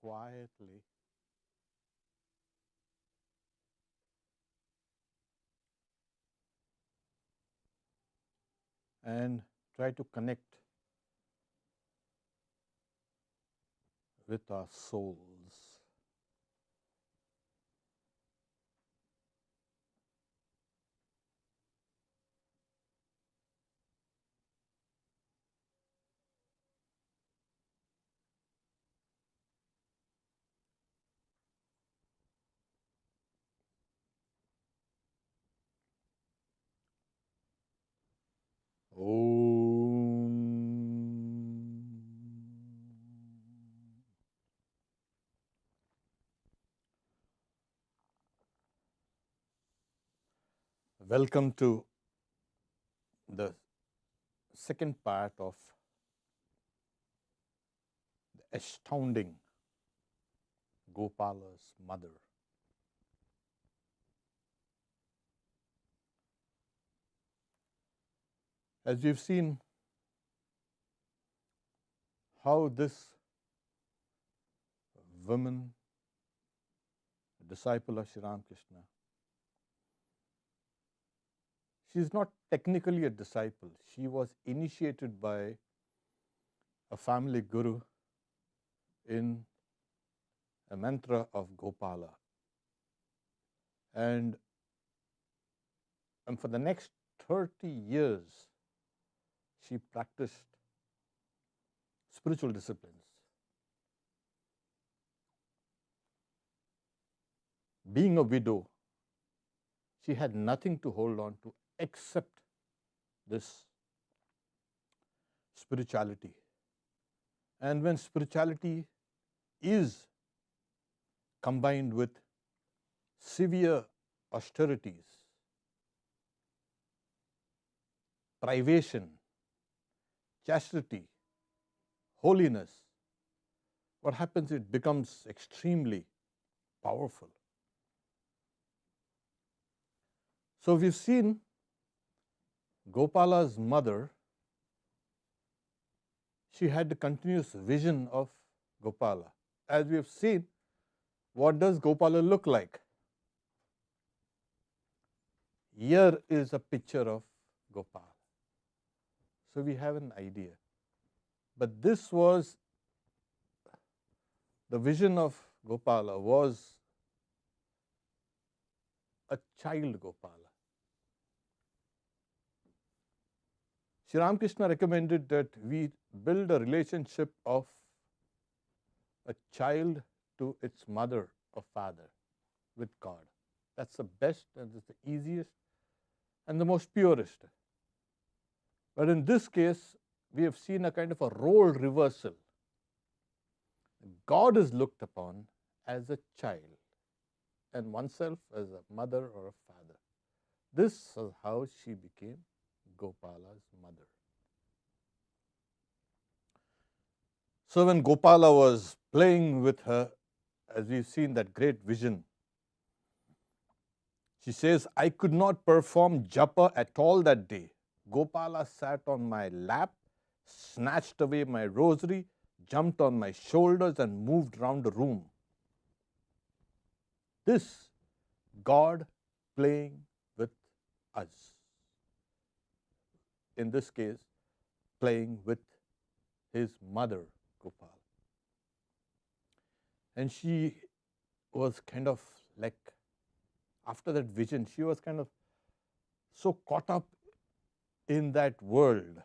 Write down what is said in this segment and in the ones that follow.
quietly and try to connect with our souls. Om. Welcome to the second part of the Astounding, Gopala's mother. As we've seen how this woman, disciple of Sri Ramakrishna, she is not technically a disciple. She was initiated by a family guru in a mantra of Gopala. And for the next 30 years, she practiced spiritual disciplines. Being a widow, she had nothing to hold on to except this spirituality. And when spirituality is combined with severe austerities, privation, chastity, holiness, what happens? It becomes extremely powerful. So we've seen Gopala's mother, she had the continuous vision of Gopala. As we have seen, what does Gopala look like? Here is a picture of Gopala. So we have an idea. But this was, the vision of Gopala was a child Gopala. Sri Ramakrishna recommended that we build a relationship of a child to its mother or father with God. That's the best and it's the easiest and the most purest. But in this case, we have seen a kind of a role reversal. God is looked upon as a child and oneself as a mother or a father. This is how she became Gopala's mother. So when Gopala was playing with her, as we've seen that great vision, she says, I could not perform japa at all that day. Gopala sat on my lap, snatched away my rosary, jumped on my shoulders and moved round the room. This God playing with us. In this case, playing with his mother, Gopala. And she was kind of like, after that vision, she was kind of so caught up in that world.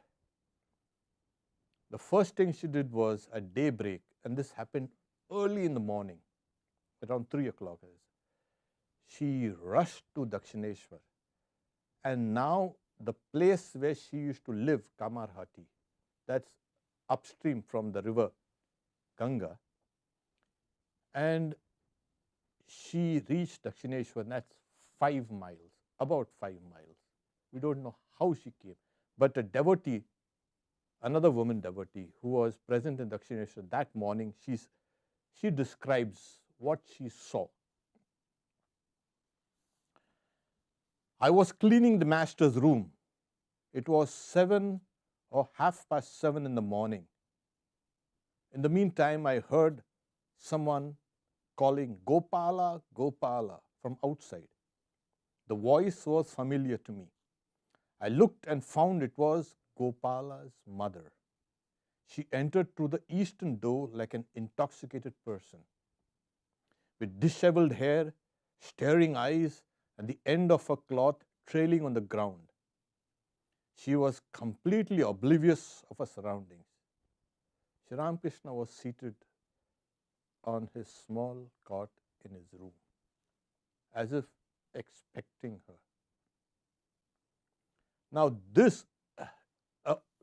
The first thing she did was at daybreak, and this happened early in the morning, around 3 o'clock. She rushed to Dakshineshwar. And now the place where she used to live, Kamarhati, that's upstream from the river Ganga. And she reached Dakshineshwar, that's 5 miles, about 5 miles. We don't know how she came. But a devotee, another woman devotee who was present in Dakshineshwar that morning, she describes what she saw. I was cleaning the master's room. It was 7 or 7:30 in the morning. In the meantime, I heard someone calling Gopala, Gopala from outside. The voice was familiar to me. I looked and found it was Gopala's mother. She entered through the eastern door like an intoxicated person, with disheveled hair, staring eyes, and the end of her cloth trailing on the ground. She was completely oblivious of her surroundings. Sri Ramakrishna was seated on his small cot in his room, as if expecting her. Now, this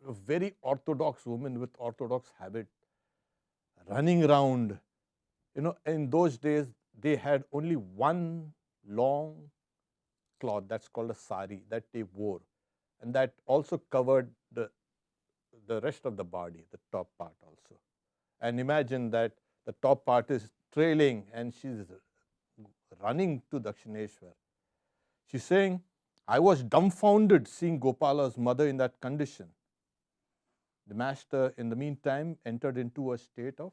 a very orthodox woman with orthodox habit, running around. In those days, they had only one long cloth that's called a sari that they wore, and that also covered the rest of the body, the top part also. And imagine that the top part is trailing and she's running to Dakshineshwar. She's saying, I was dumbfounded seeing Gopala's mother in that condition. The master, in the meantime, entered into a state of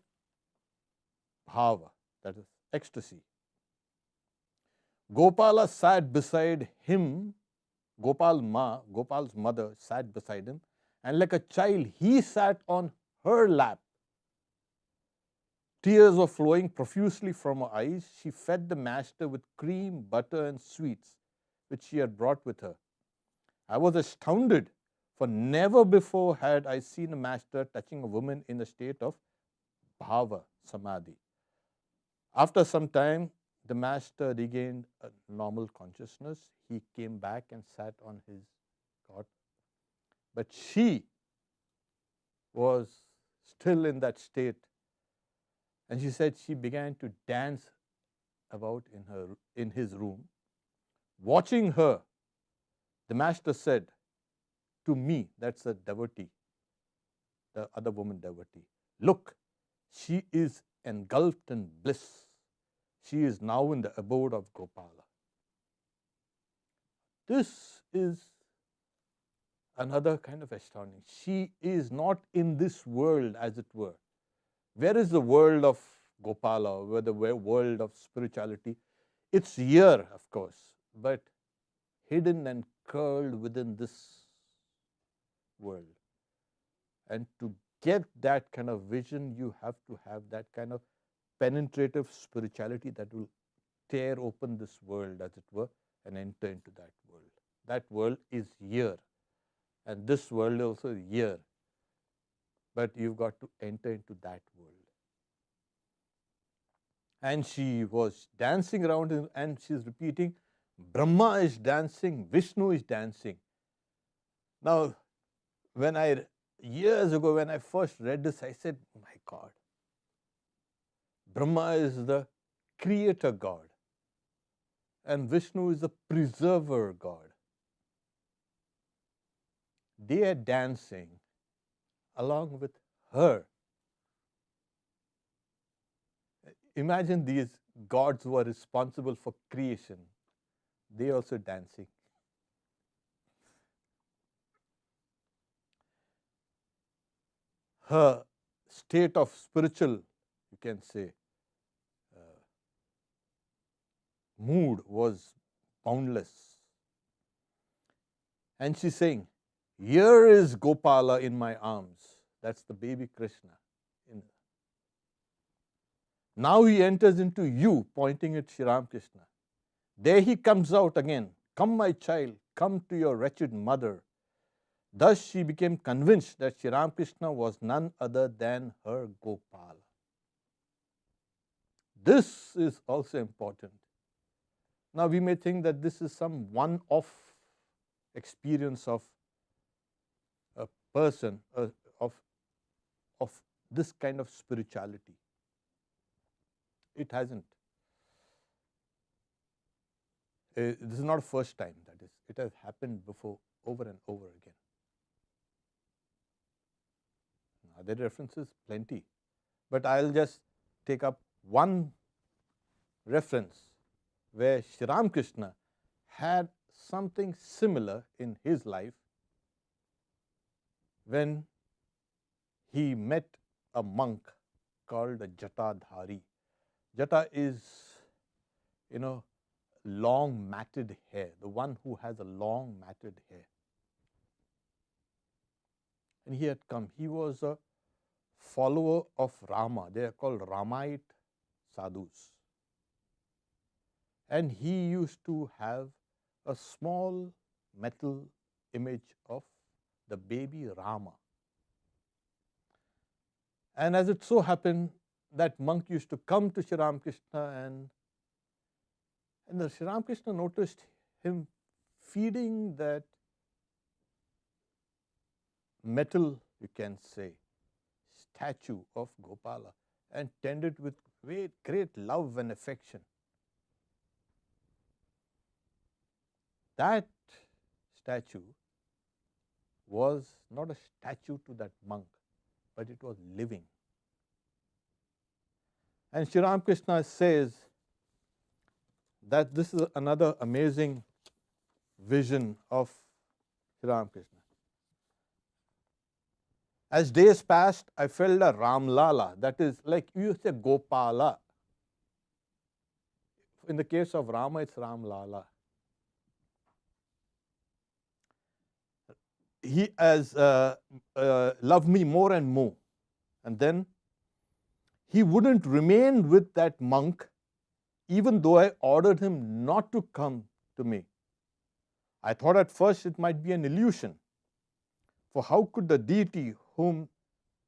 bhava, that is ecstasy. Gopala sat beside him, Gopal's mother sat beside him, and like a child, he sat on her lap. Tears were flowing profusely from her eyes. She fed the master with cream, butter, and sweets, which she had brought with her. I was astounded, for never before had I seen a master touching a woman in a state of bhava, samadhi. After some time, the master regained a normal consciousness. He came back and sat on his cot. But she was still in that state. And she said she began to dance about in his room. Watching her, the master said to me, that's a devotee, the other woman devotee, look, she is engulfed in bliss. She is now in the abode of Gopala. This is another kind of astounding. She is not in this world, as it were. Where is the world of Gopala, where the world of spirituality? It's here, of course, but hidden and curled within this world. And to get that kind of vision, you have to have that kind of penetrative spirituality that will tear open this world, as it were, and enter into that world. That world is here, and this world also is here. But you've got to enter into that world. And she was dancing around and she's repeating, Brahma is dancing, Vishnu is dancing. Now, years ago, when I first read this, I said, my God, Brahma is the creator God, and Vishnu is the preserver God. They are dancing along with her. Imagine these gods who are responsible for creation. They also dancing. Her state of spiritual, you can say, mood was boundless. And she's saying, here is Gopala in my arms. That's the baby Krishna. Now he enters into you, pointing at Sri Ramakrishna. There he comes out again. Come, my child, come to your wretched mother. Thus she became convinced that Sri Ramakrishna was none other than her Gopala. This is also important. Now we may think that this is some one-off experience of a person, of this kind of spirituality. It hasn't. This is not the first time, that is. It has happened before, over and over again. Other references, plenty. But I'll just take up one reference where Sri Ramakrishna had something similar in his life when he met a monk called a Jatadhari. Jata is, you know, long matted hair, the one who has a long matted hair. And he had come. He was a follower of Rama. They are called Ramite sadhus. And he used to have a small metal image of the baby Rama. And as it so happened, that monk used to come to Sri Ramakrishna, and the Sri Ramakrishna noticed him feeding that metal, you can say, statue of Gopala, and tended with great love and affection. That statue was not a statue to that monk, but it was living. And Sri Ramakrishna says that this is another amazing vision of Sri Ramakrishna. As days passed, I felt a Ramlala, that is like you say Gopala. In the case of Rama, it's Ramlala. He has loved me more and more. And then he wouldn't remain with that monk, even though I ordered him not to come to me. I thought at first it might be an illusion. For how could the deity whom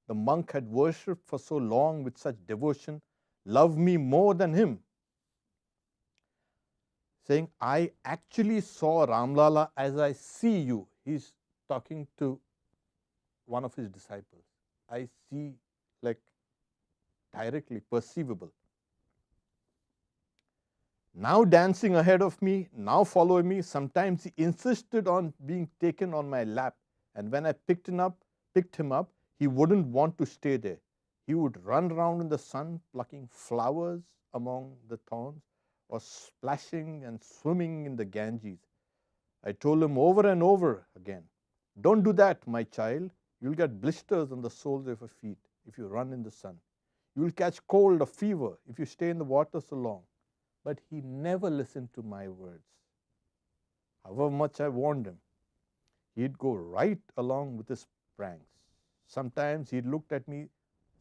the monk had worshipped for so long with such devotion love me more than him? Saying, I actually saw Ramlala as I see you. He's talking to one of his disciples. I see, like, directly perceivable. Now dancing ahead of me, now following me. Sometimes he insisted on being taken on my lap. And when I picked him up, he wouldn't want to stay there. He would run around in the sun, plucking flowers among the thorns, or splashing and swimming in the Ganges. I told him over and over again, don't do that, my child. You'll get blisters on the soles of your feet if you run in the sun. You will catch cold or fever if you stay in the water so long. But he never listened to my words. However much I warned him, he'd go right along with his pranks. Sometimes he looked at me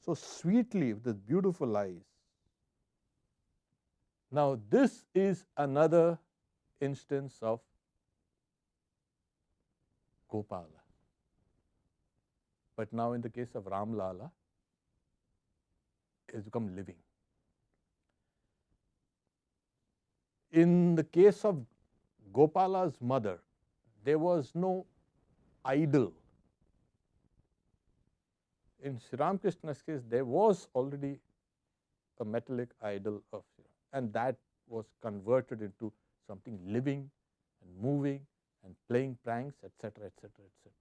so sweetly with his beautiful eyes. Now, this is another instance of Gopala. But now in the case of Ramlala, it's become living. In the case of Gopala's mother, there was no idol. In Sri Ramakrishna's case, there was already a metallic idol of Sri Ram, and that was converted into something living and moving and playing pranks, etc., etc., etc.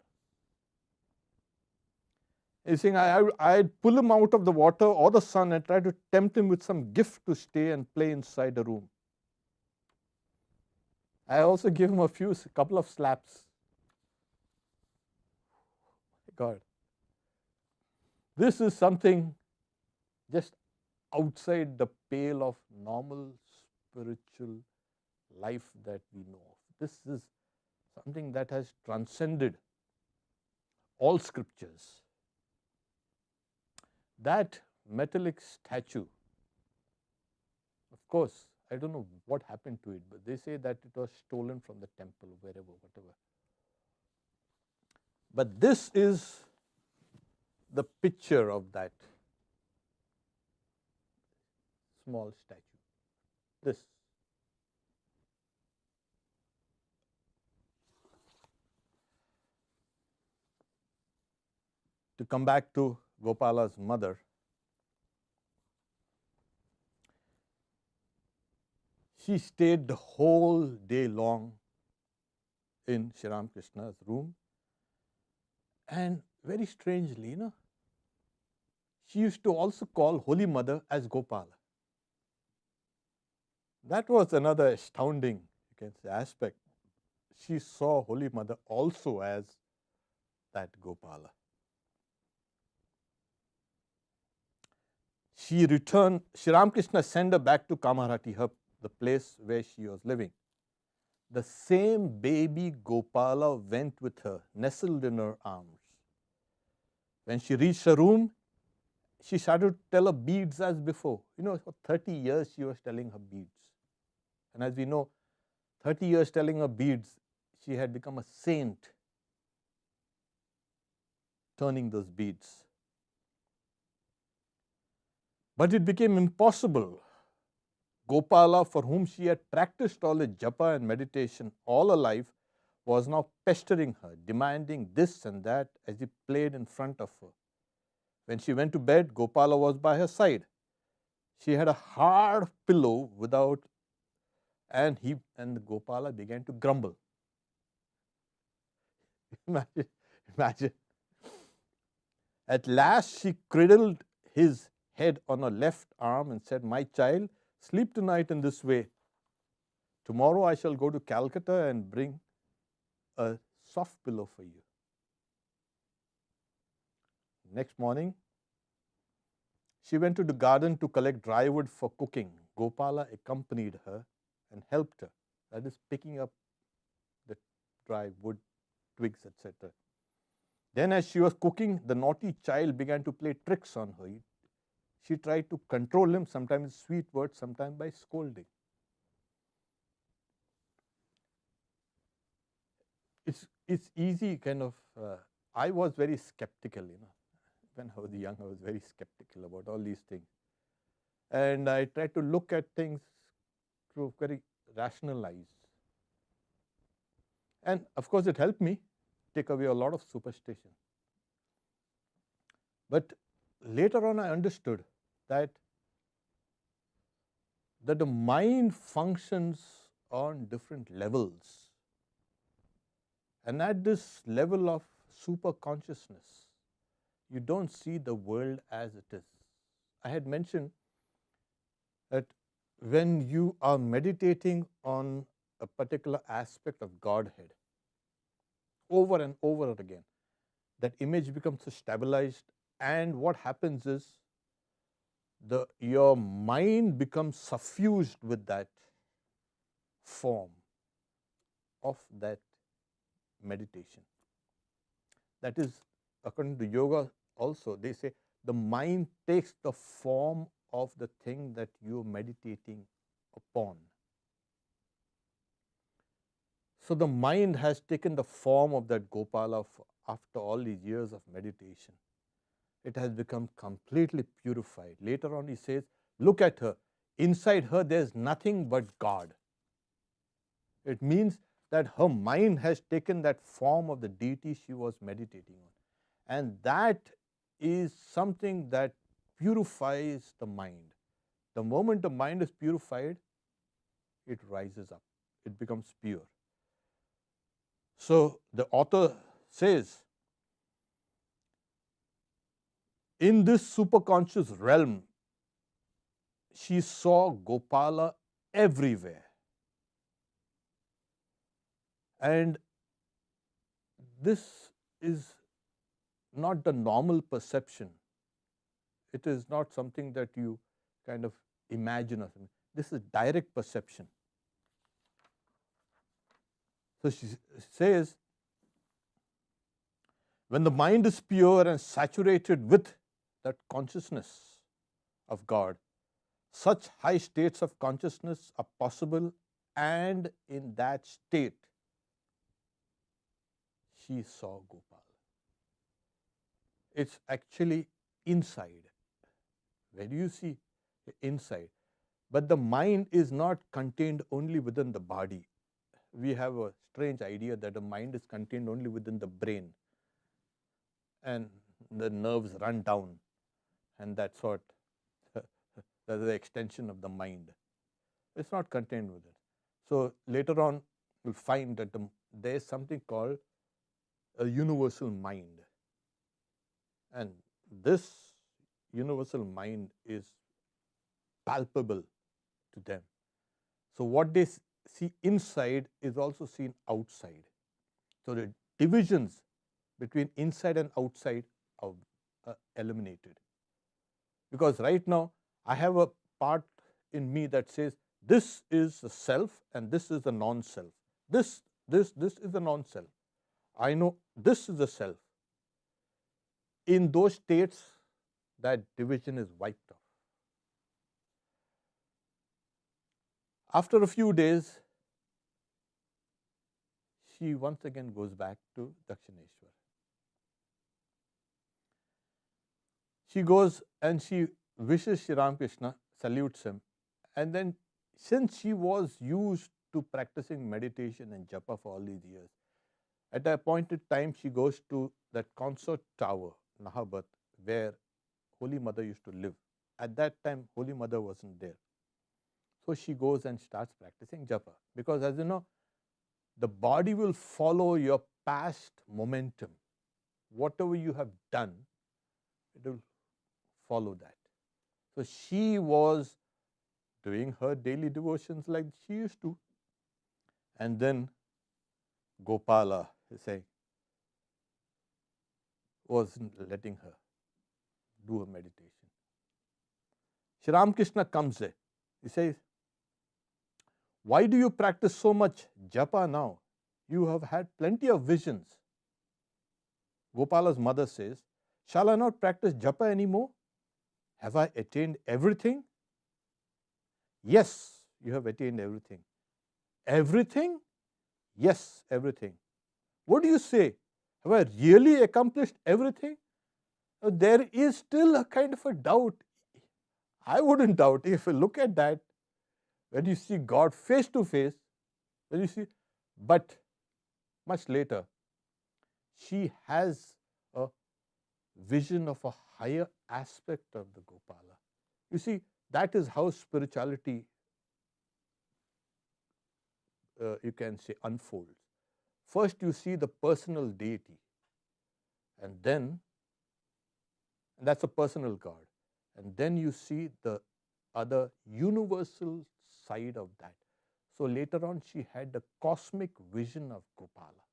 He's saying, I'd pull him out of the water or the sun and try to tempt him with some gift to stay and play inside the room. I also give him a couple of slaps. God. This is something just outside the pale of normal spiritual life that we know of. This is something that has transcended all scriptures. That metallic statue, of course, I don't know what happened to it, but they say that it was stolen from the temple, wherever, whatever. But this is the picture of that small statue. This. To come back to Gopala's mother, she stayed the whole day long in Sri Ramakrishna's room, and very strangely, she used to also call Holy Mother as Gopala. That was another astounding, you can say, aspect. She saw Holy Mother also as that Gopala. she returned, Sri Ramakrishna sent her back to Kamarhati, the place where she was living. The same baby Gopala went with her, nestled in her arms. When she reached her room, she started to tell her beads as before. For 30 years she was telling her beads. And as we know, 30 years telling her beads, she had become a saint turning those beads. But it became impossible. Gopala, for whom she had practiced all the japa and meditation all her life, was now pestering her, demanding this and that as he played in front of her. When she went to bed, Gopala was by her side. She had a hard pillow and Gopala began to grumble. Imagine. At last she cradled his head on her left arm and said, "My child, sleep tonight in this way. Tomorrow I shall go to Calcutta and bring a soft pillow for you." Next morning, she went to the garden to collect dry wood for cooking. Gopala accompanied her and helped her, that is, picking up the dry wood, twigs, etc. Then as she was cooking, the naughty child began to play tricks on her. She tried to control him, sometimes with sweet words, sometimes by scolding. It's easy kind of, I was very skeptical, when I was young, I was very skeptical about all these things. And I tried to look at things through very rational eyes. And of course, it helped me take away a lot of superstition. But later on, I understood that the mind functions on different levels. And at this level of super consciousness, you don't see the world as it is. I had mentioned that when you are meditating on a particular aspect of Godhead, over and over again, that image becomes so stabilized, and what happens is your mind becomes suffused with that form of that meditation. That is, according to yoga also, they say the mind takes the form of the thing that you are meditating upon. So the mind has taken the form of that Gopala after all these years of meditation. It has become completely purified. Later on he says, look at her. Inside her there is nothing but God. It means that her mind has taken that form of the deity she was meditating on. And that is something that purifies the mind. The moment the mind is purified, it rises up. It becomes pure. So the author says, in this superconscious realm, she saw Gopala everywhere. And this is not the normal perception. It is not something that you kind of imagine or something. This is direct perception. So she says, when the mind is pure and saturated with that consciousness of God, such high states of consciousness are possible, and in that state, she saw Gopal. It's actually inside. Where do you see? Inside. But the mind is not contained only within the body. We have a strange idea that the mind is contained only within the brain, and the nerves run down, and that's what that's the extension of the mind. It's not contained within. So later on, you'll find that there is something called a universal mind, and this universal mind is palpable to them. So what they see inside is also seen outside. So the divisions between inside and outside are eliminated. Because right now I have a part in me that says this is the self and this is the non-self. This is the non-self. I know this is the self. In those states, that division is wiped off. After a few days, she once again goes back to Dakshineshwar. She goes and she wishes Sri Ramakrishna, salutes him, and then since she was used to practicing meditation and japa for all these years, at a appointed time she goes to that concert tower, Nahabat, where Holy Mother used to live. At that time, Holy Mother wasn't there. So she goes and starts practicing japa. Because as you know, the body will follow your past momentum. Whatever you have done, it will follow that. So she was doing her daily devotions like she used to. And then Gopala is saying, wasn't letting her do her meditation. Sri Ramakrishna comes there. He says, why do you practice so much japa now? You have had plenty of visions. Gopala's mother says, shall I not practice japa anymore? Have I attained everything? Yes, you have attained everything. Everything? Yes, everything. What do you say? Have I really accomplished everything? There is still a kind of a doubt. I wouldn't doubt. If you look at that, when you see God face to face, when you see, but much later, she has a vision of a higher aspect of the Gopala. You see, that is how spirituality, you can say, unfolds. First, you see the personal deity, and then, and that's a personal God, and then you see the other universal side of that. So later on, she had the cosmic vision of Gopala.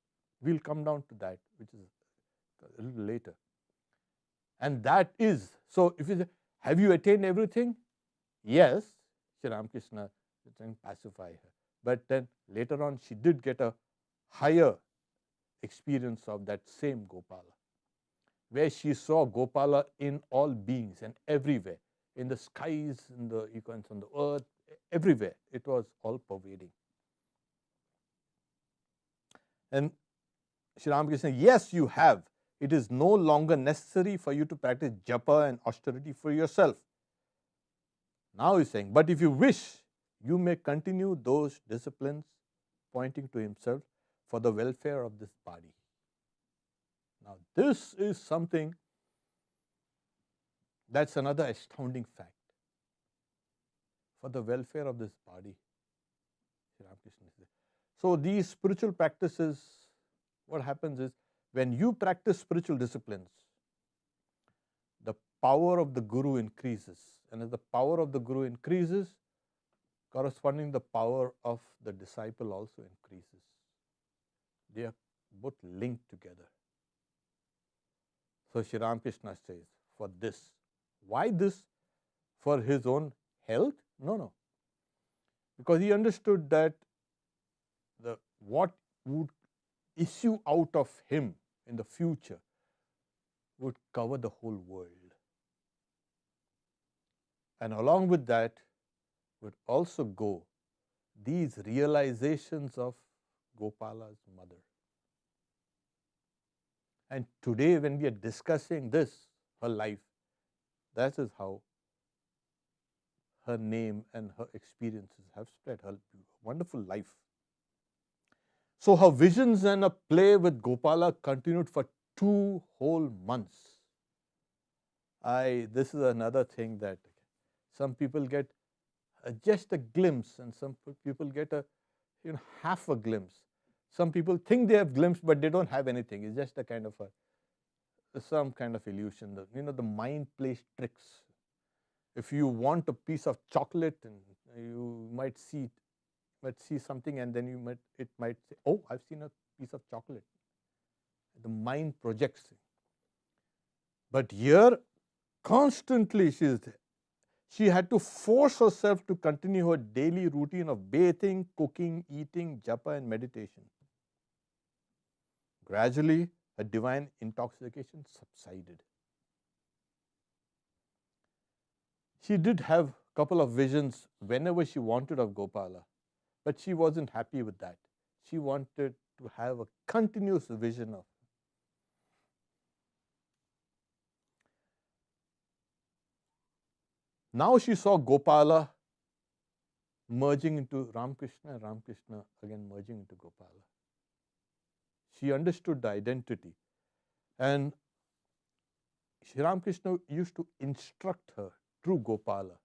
We'll come down to that, which is a little later. And that is, so if you say, have you attained everything? Yes, Sri Ramakrishna didn't pacify her. But then later on, she did get a higher experience of that same Gopala, where she saw Gopala in all beings and everywhere, in the skies, in the econs on the earth, everywhere. It was all pervading. And Sri Ramakrishna, yes, you have. It is no longer necessary for you to practice japa and austerity for yourself. Now he's saying, but if you wish, you may continue those disciplines, pointing to himself, for the welfare of this body. Now this is something, that's another astounding fact. For the welfare of this body, Sri Ramakrishna says. So these spiritual practices, what happens is, when you practice spiritual disciplines, the power of the Guru increases. And as the power of the Guru increases, corresponding the power of the disciple also increases. They are both linked together. So Sri Ramakrishna says, for this. Why this? For his own health? No. Because he understood that what would issue out of him in the future would cover the whole world. And along with that would also go these realizations of Gopala's mother. And today when we are discussing this, her life, that is how her name and her experiences have spread, her wonderful life. So her visions and a play with Gopala continued for 2 whole months. This is another thing that some people get just a glimpse, and some people get a half a glimpse. Some people think they have glimpse, but they don't have anything. It's just a kind of some kind of illusion. The mind plays tricks. If you want a piece of chocolate, and you might see something, and then it might say, "Oh, I've seen a piece of chocolate." The mind projects. But here, constantly she had to force herself to continue her daily routine of bathing, cooking, eating, japa, and meditation. Gradually, her divine intoxication subsided. She did have a couple of visions whenever she wanted of Gopala, but she wasn't happy with that. She wanted to have a continuous vision of him. Now she saw Gopala merging into Ramakrishna, and Ramakrishna again merging into Gopala. She understood the identity. And Sri Ramakrishna used to instruct her through Gopala.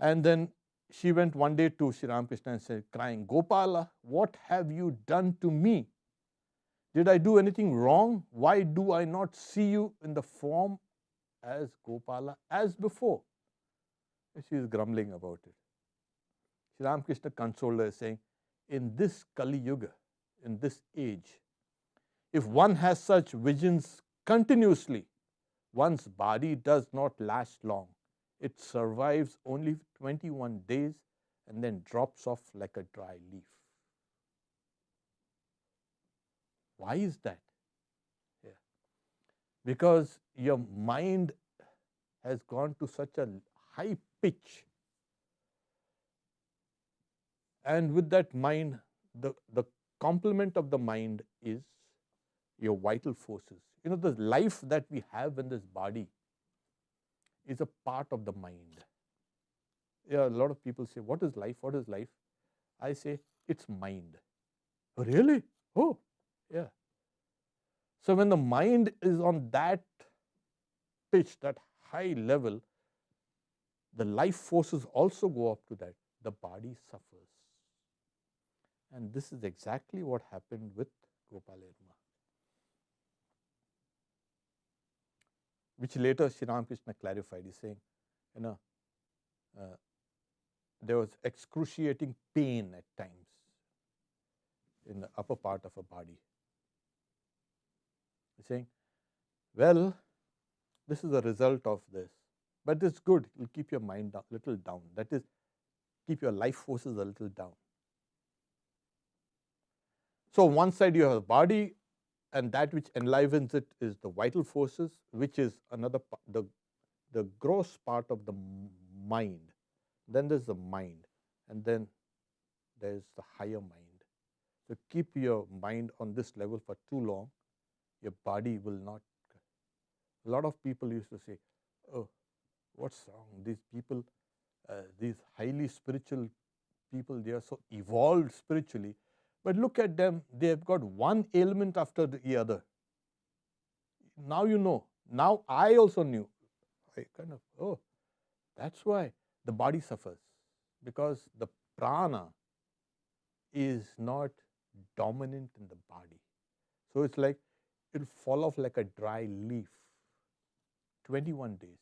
And then she went one day to Sri Ramakrishna and said, crying, Gopala, what have you done to me? Did I do anything wrong? Why do I not see you in the form as Gopala as before? And she is grumbling about it. Sri Ramakrishna consoled her, saying, in this Kali Yuga, in this age, if one has such visions continuously, one's body does not last long. It survives only 21 days and then drops off like a dry leaf. Why is that? Yeah. Because your mind has gone to such a high pitch. And with that mind, the complement of the mind is your vital forces. You know, the life that we have in this body is a part of the mind. Yeah, a lot of people say, what is life? What is life? I say, it's mind. Oh, really? Oh, yeah. So when the mind is on that pitch, that high level, the life forces also go up to that. The body suffers. And this is exactly what happened with Gopala, which later Sri Ramakrishna clarified. He's saying, you know, there was excruciating pain at times in the upper part of a body. He's saying, well, this is a result of this, but it's good. It'll keep your mind a little down. That is, keep your life forces a little down. So one side you have the body, and that which enlivens it is the vital forces, which is another the gross part of the mind. Then there's the mind, and then there's the higher mind. So keep your mind on this level for too long, your body will not. A lot of people used to say, oh, what's wrong? These people, these highly spiritual people, they are so evolved spiritually. But look at them, they have got one ailment after the other. Now you know. Now I also knew. I kind of, oh, that's why the body suffers. Because the prana is not dominant in the body. So it's like, it'll fall off like a dry leaf. 21 days.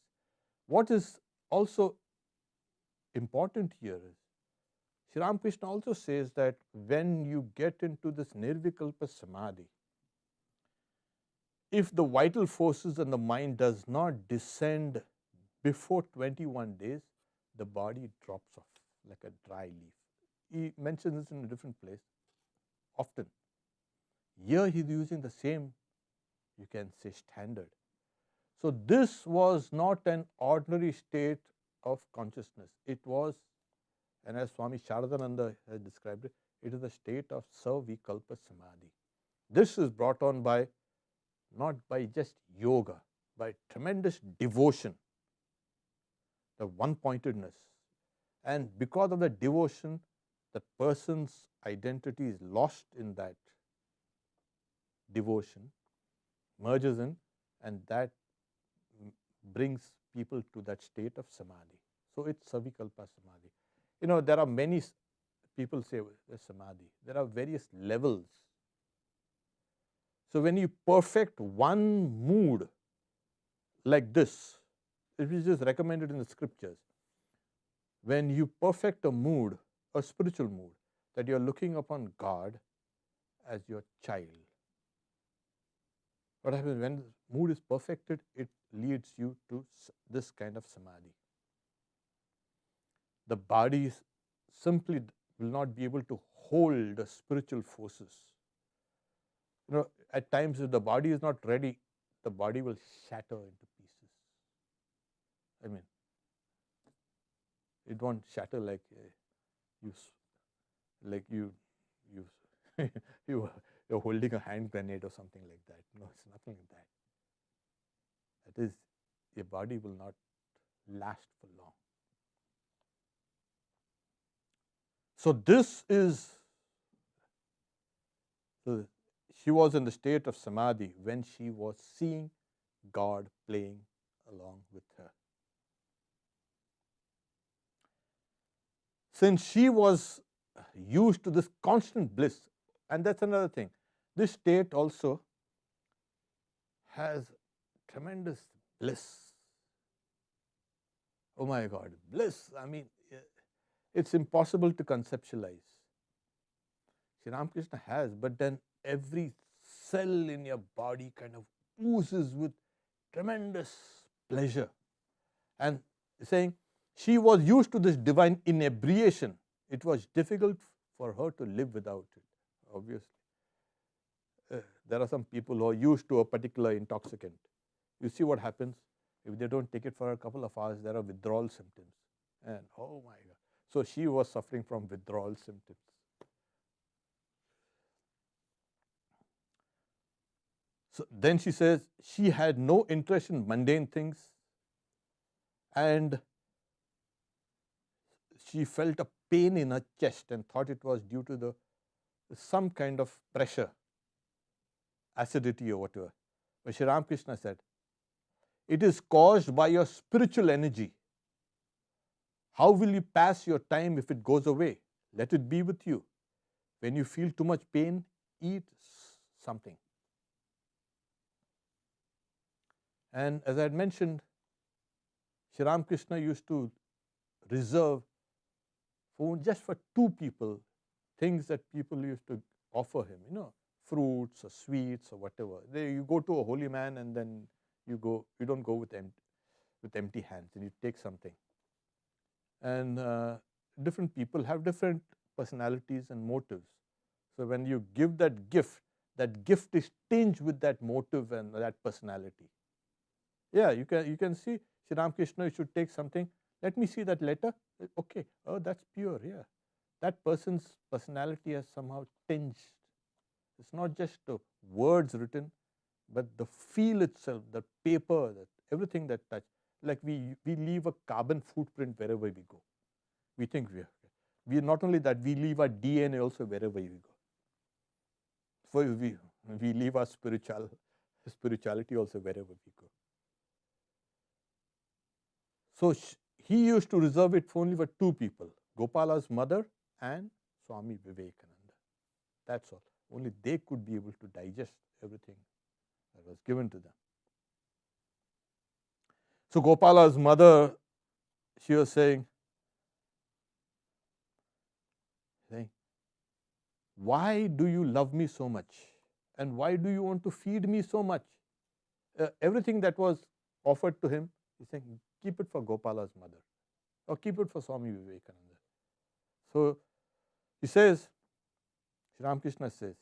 What is also important here is, Sri Ramakrishna also says that when you get into this nirvikalpa samadhi, if the vital forces and the mind does not descend before 21 days, the body drops off like a dry leaf. He mentions this in a different place often. Here he is using the same, you can say, standard. So this was not an ordinary state of consciousness. It was, and as Swami Satyamayananda has described it, it is a state of savikalpa samadhi. This is brought on by, not by just yoga, by tremendous devotion, the one-pointedness. And because of the devotion, the person's identity is lost in that devotion, merges in, and that brings people to that state of samadhi. So it's savikalpa samadhi. You know, there are many people say samadhi. There are various levels. So when you perfect one mood like this, which is recommended in the scriptures, when you perfect a mood, a spiritual mood, that you are looking upon God as your child, What happens when the mood is perfected? It leads you to this kind of samadhi. The body simply will not be able to hold the spiritual forces. At times if the body is not ready, the body will shatter into pieces. I mean, it won't shatter like you, like you, you're holding a hand grenade or something like that. No, it's nothing like that. That is, your body will not last for long. So this is, so she was in the state of samadhi when she was seeing God playing along with her. Since she was used to this constant bliss, and that's another thing, this state also has tremendous bliss. Oh my God, bliss! I mean, it's impossible to conceptualize. Sri Ramakrishna has, but then every cell in your body kind of oozes with tremendous pleasure. And saying she was used to this divine inebriation. It was difficult for her to live without it, obviously. There are some people who are used to a particular intoxicant. You see what happens if they don't take it for a couple of hours. There are withdrawal symptoms, and oh my God! So she was suffering from withdrawal symptoms. So then she says she had no interest in mundane things, and she felt a pain in her chest and thought it was due to some kind of pressure, acidity or whatever. But Sri Ramakrishna said, it is caused by your spiritual energy. How will you pass your time if it goes away? Let it be with you. When you feel too much pain, eat something. And as I had mentioned, Sri Ramakrishna used to reserve just for two people things that people used to offer him, fruits or sweets or whatever. You go to a holy man and then you don't go with empty hands, and you take something. And different people have different personalities and motives. So when you give that gift is tinged with that motive and that personality. Yeah, you can see Sri Ramakrishna, you should take something. Let me see that letter. Okay, oh, that's pure. Yeah, that person's personality has somehow tinged. It's not just the words written, but the feel itself, the paper, that everything that touch. Like we leave a carbon footprint wherever we go. We think we not only that, we leave our DNA also wherever we go. So we leave our spirituality also wherever we go. So he used to reserve it only for two people, Gopala's mother and Swami Vivekananda. That's all. Only they could be able to digest everything that was given to them. So Gopala's mother, she was saying, why do you love me so much? And why do you want to feed me so much? Everything that was offered to him, he's saying, keep it for Gopala's mother, or keep it for Swami Vivekananda. So he says, Sri Ramakrishna says,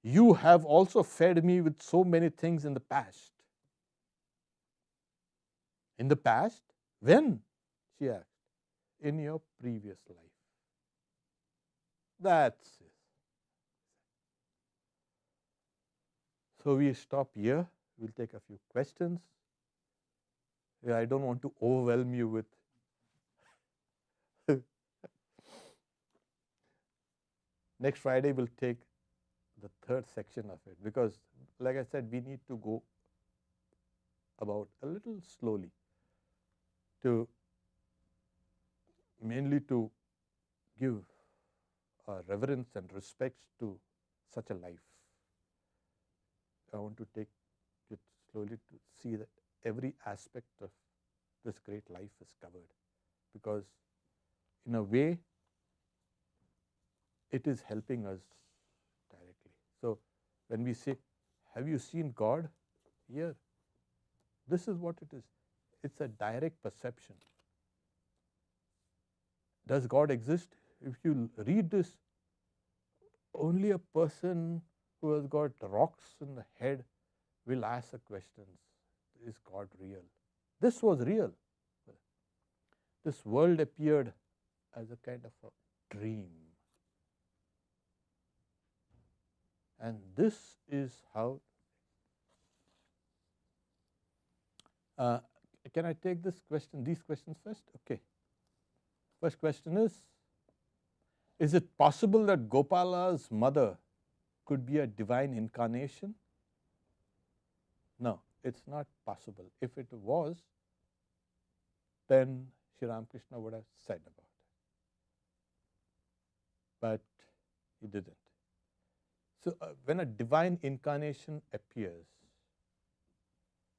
you have also fed me with so many things in the past. In the past? When? She asked. In your previous life. That's it. So we stop here. We'll take a few questions. I don't want to overwhelm you with next Friday we'll take the third section of it, because like I said, we need to go about a little slowly, mainly to give reverence and respects to such a life. I want to take it slowly to see that every aspect of this great life is covered, because in a way it is helping us directly. So when we say have you seen God? Here. This is what it is. It's a direct perception. Does God exist? If you read this, only a person who has got rocks in the head will ask the questions. Is God real? This was real. This world appeared as a kind of a dream. And this is how. Can I take this question, these questions first? Okay. First question is it possible that Gopala's mother could be a divine incarnation? No, it's not possible. If it was, then Sri Ramakrishna would have said about it. But he didn't. So when a divine incarnation appears,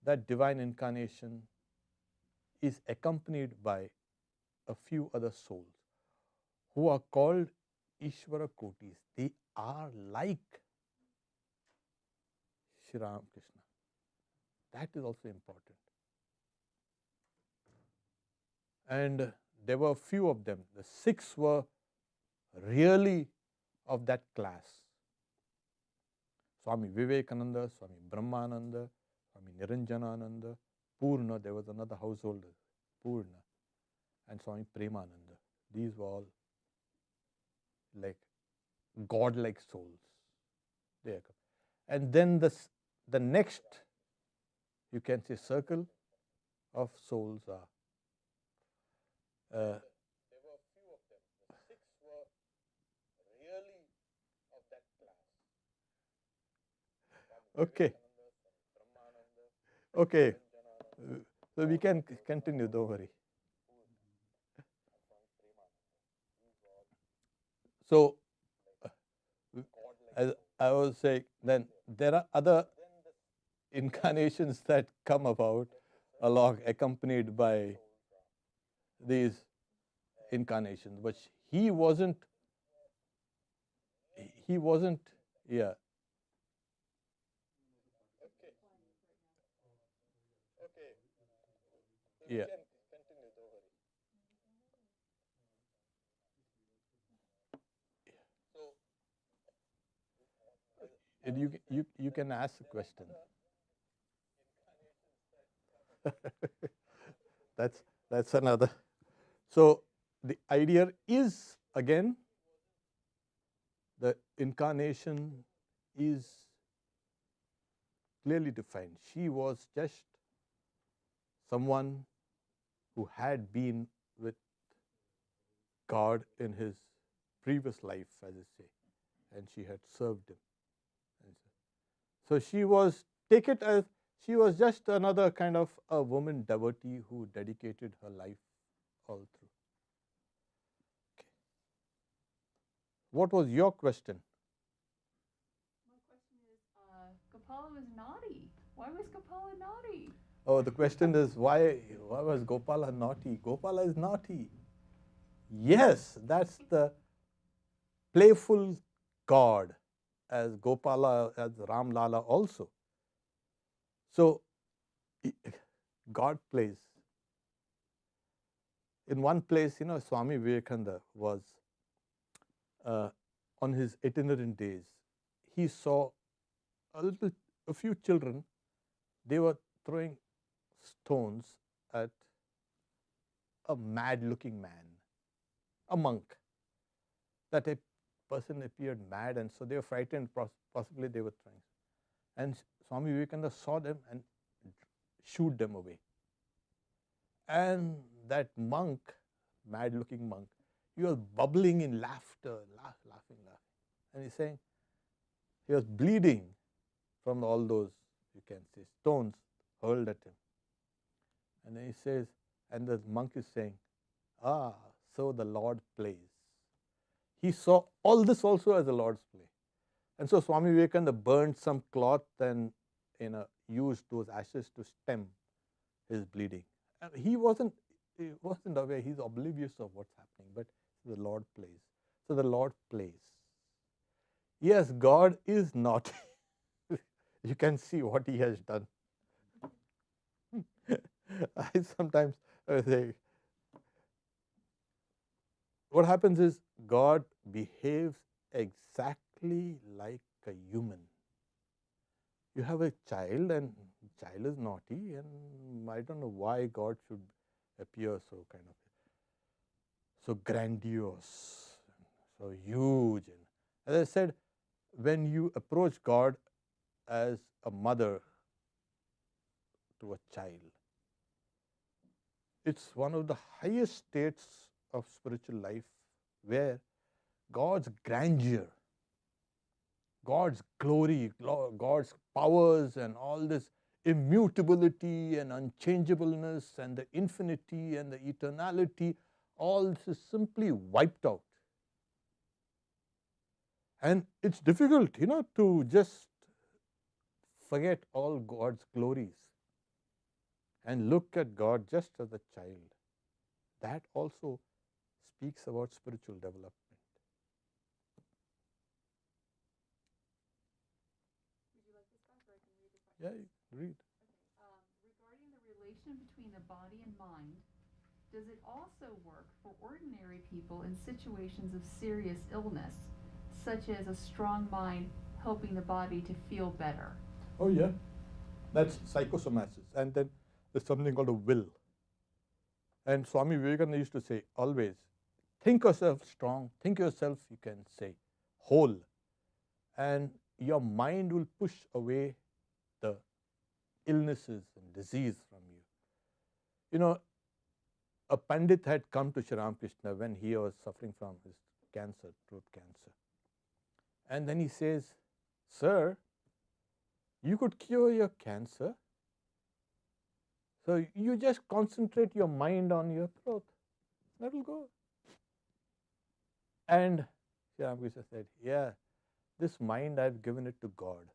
that divine incarnation is accompanied by a few other souls who are called Ishvara Kotis. They are like Sri Ramakrishna. That is also important. And there were a few of them. The 6 were really of that class. Swami Vivekananda, Swami Brahmananda, Swami Niranjanananda, Purna, there was another householder, Purna, and Swami Premananda. These were all like godlike souls. And then the next, you can say, circle of souls are. There were a few of them. The 6 were really of that class. Okay. Okay. So we can continue, don't worry. So, as I was saying, then there are other incarnations that come about along, accompanied by these incarnations, but he wasn't, yeah. Yeah. And you can ask a question. That's another. So the idea is, again, the incarnation is clearly defined. She was just someone who had been with God in his previous life, as I say, and she had served him. So she was, take it as, she was just another kind of a woman devotee who dedicated her life all through. Okay. What was your question? My question is, Gopala was naughty. Why was Gopala naughty? Oh, the question is why was Gopala naughty? Gopala is naughty. Yes, that's the playful God, as Gopala, as Ram Lala also. So God plays. In one place, Swami Vivekananda was on his itinerant days. He saw a few children. They were throwing stones at a mad-looking man, a monk. That a person appeared mad, and so they were frightened. Possibly they were trying. And Swami Vivekananda saw them and shooed them away. And that monk, mad-looking monk, he was bubbling in laughter, laughing. And he's saying, he was bleeding from all those, you can say, stones hurled at him. And then he says, and the monk is saying, so the Lord plays. He saw all this also as the Lord's play. And so Swami Vivekananda burned some cloth and used those ashes to stem his bleeding. And he wasn't aware, he's oblivious of what's happening, but the Lord plays. So the Lord plays. Yes, God is not. you can see what he has done. I sometimes say, what happens is God behaves exactly like a human. You have a child and child is naughty, and I don't know why God should appear so kind of so grandiose, so huge. And as I said, when you approach God as a mother to a child, it's one of the highest states of spiritual life where God's grandeur, God's glory, God's powers, and all this immutability and unchangeableness and the infinity and the eternality, all this is simply wiped out. And it's difficult, to just forget all God's glories and look at God just as a child. That also speaks about spiritual development. Would you like this back, or I can read the question? Yeah, you read. Okay. Regarding the relation between the body and mind, does it also work for ordinary people in situations of serious illness, such as a strong mind helping the body to feel better? Oh, yeah. That's psychosomasis. And then there's something called a will. And Swami Vivekananda used to say always, think yourself strong, think yourself, you can say, whole. And your mind will push away the illnesses and disease from you. You know, a Pandit had come to Sri Ramakrishna when he was suffering from his cancer, throat cancer. And then he says, Sir, you could cure your cancer. So you just concentrate your mind on your throat. That will go. And Sri Ramakrishna said, yeah, this mind I've given it to God.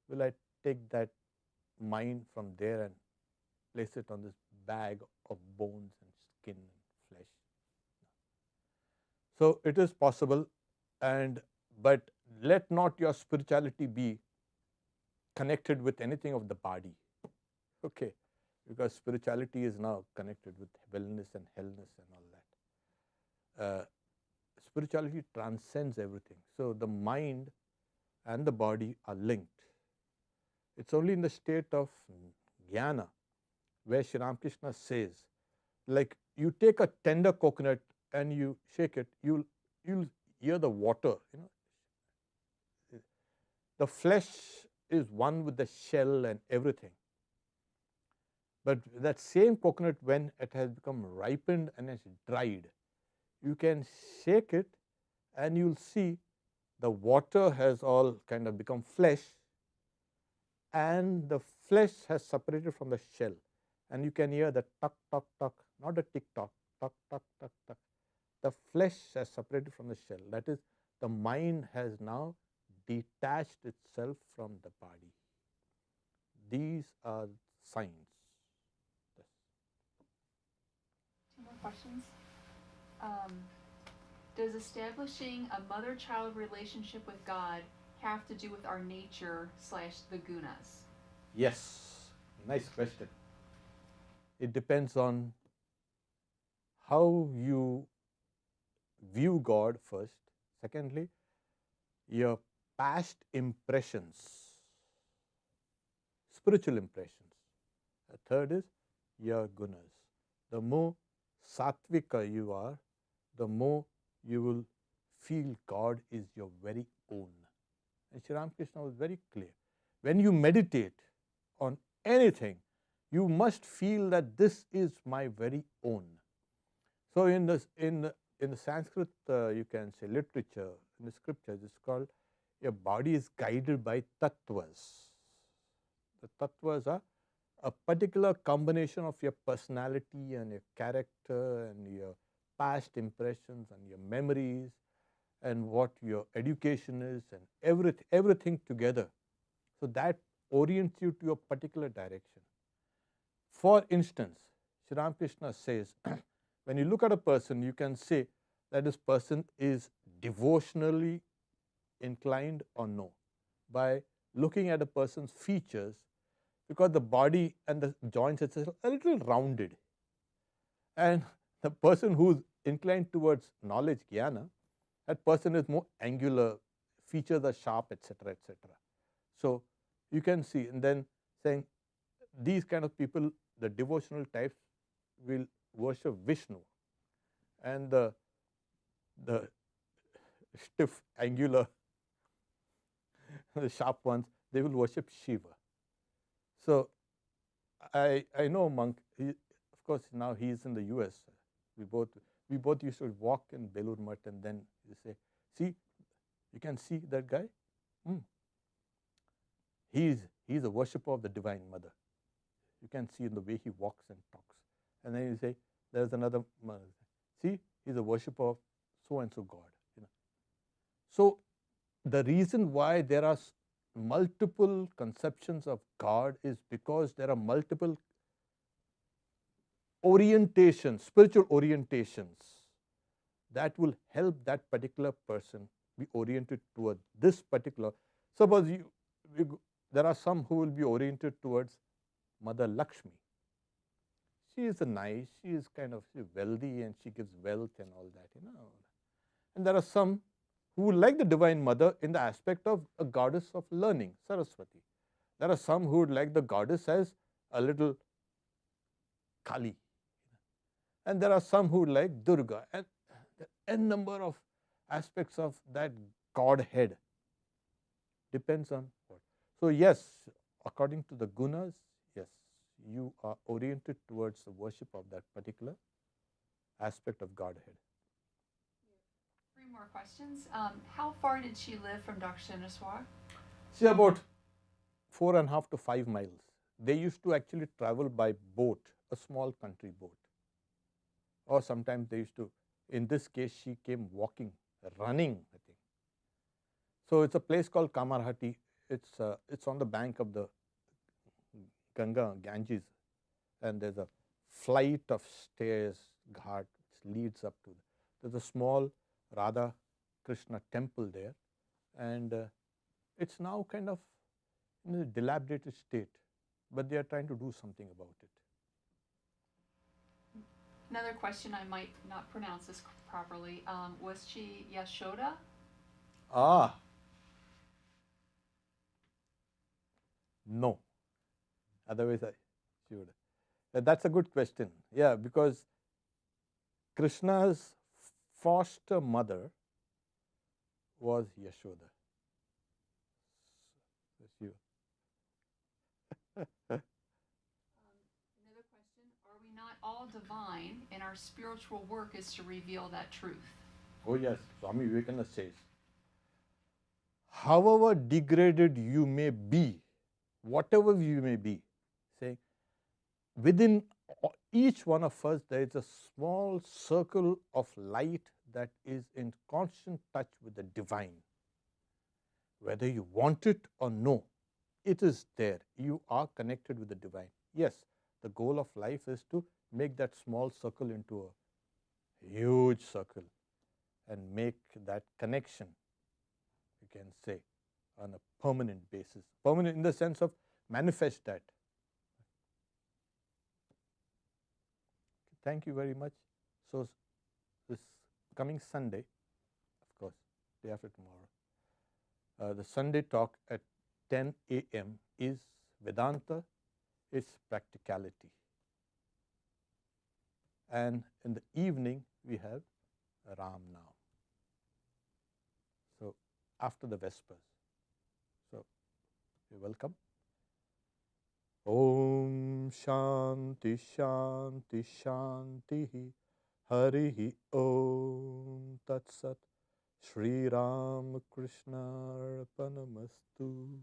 Will I take that mind from there and place it on this bag of bones and skin and flesh? So it is possible, but let not your spirituality be connected with anything of the body. Okay, because spirituality is now connected with wellness and healthness and all that. Spirituality transcends everything. So the mind and the body are linked. It's only in the state of jnana where Sri Ramakrishna says, like you take a tender coconut and you shake it, you'll hear the water. The flesh is one with the shell and everything. But that same coconut, when it has become ripened and it's dried, you can shake it and you'll see the water has all kind of become flesh and the flesh has separated from the shell. And you can hear the tuck, tuck, tuck, not a tick tock, tuck, tuck, tuck, tuck. The flesh has separated from the shell. That is, the mind has now detached itself from the body. These are signs. Yes. 2 more questions. Does establishing a mother-child relationship with God have to do with our nature / the gunas? Yes, nice question. It depends on how you view God first. Secondly, your past impressions, spiritual impressions. The third is your gunas. The more sattvika you are, the more you will feel God is your very own. And Sri Ramakrishna was very clear. When you meditate on anything, you must feel that this is my very own. So in the Sanskrit, you can say literature, in the scriptures, it's called your body is guided by tattvas. The tattvas are a particular combination of your personality and your character and your past impressions and your memories and what your education is and everything together. So that orients you to a particular direction. For instance, Sri Ramakrishna says, when you look at a person, you can say that this person is devotionally inclined or no by looking at a person's features, because the body and the joints itself are a little rounded. And the person who's inclined towards knowledge, jnana, that person is more angular, features are sharp, etc., etc. So you can see, and then saying these kind of people, the devotional types, will worship Vishnu, and the stiff, angular, the sharp ones, they will worship Shiva. So I know a monk. He, of course, now he is in the U.S. We both used to walk in Belur Mutt, and then you say, "See, you can see that guy. Hmm. He's a worshipper of the Divine Mother. You can see in the way he walks and talks." And then you say, "There's another mother. See, he's a worshipper of so and so God." You know. So the reason why there are multiple conceptions of God is because there are multiple orientations, spiritual orientations, that will help that particular person be oriented toward this particular. Suppose there are some who will be oriented towards Mother Lakshmi. She is nice, she is kind of wealthy, and she gives wealth and all that, you know. And there are some who would like the Divine Mother in the aspect of a goddess of learning, Saraswati. There are some who would like the goddess as a little Kali. And there are some who would like Durga. And the n number of aspects of that Godhead depends on what. So yes, according to the gunas, yes, you are oriented towards the worship of that particular aspect of Godhead. Three more questions. How far did she live from Dakshineswar? See, about 4.5 to 5 miles. They used to actually travel by boat, a small country boat. Or sometimes they used to, in this case, she came walking, running, I think. So it's a place called Kamarhati. It's on the bank of the Ganges, and there's a flight of stairs, ghat, which leads up to. There's a small Radha Krishna temple there, and it's now kind of in a dilapidated state, but they are trying to do something about it. Another question, I might not pronounce this properly. Was she Yashoda? Ah, no. Otherwise, she would. That's a good question. Yeah, because Krishna's foster mother was Yashoda. So Another question, are we not all divine, and our spiritual work is to reveal that truth? oh yes, Swami Vivekananda says, however degraded you may be, whatever you may be, saying, within each one of us there is a small circle of light that is in constant touch with the divine. Whether you want it or no, it is there. You are connected with the divine. Yes, the goal of life is to make that small circle into a huge circle and make that connection, you can say, on a permanent basis. Permanent in the sense of manifest that. Thank you very much. So this coming Sunday, of course, day after tomorrow, the Sunday talk at 10 a.m. is Vedanta, its practicality. And in the evening, we have Ram Nam. So after the Vespers. So you're welcome. Om Shanti Shanti Shanti Harihi Om Tat Sat Sri Ramakrishna Arpanamastu.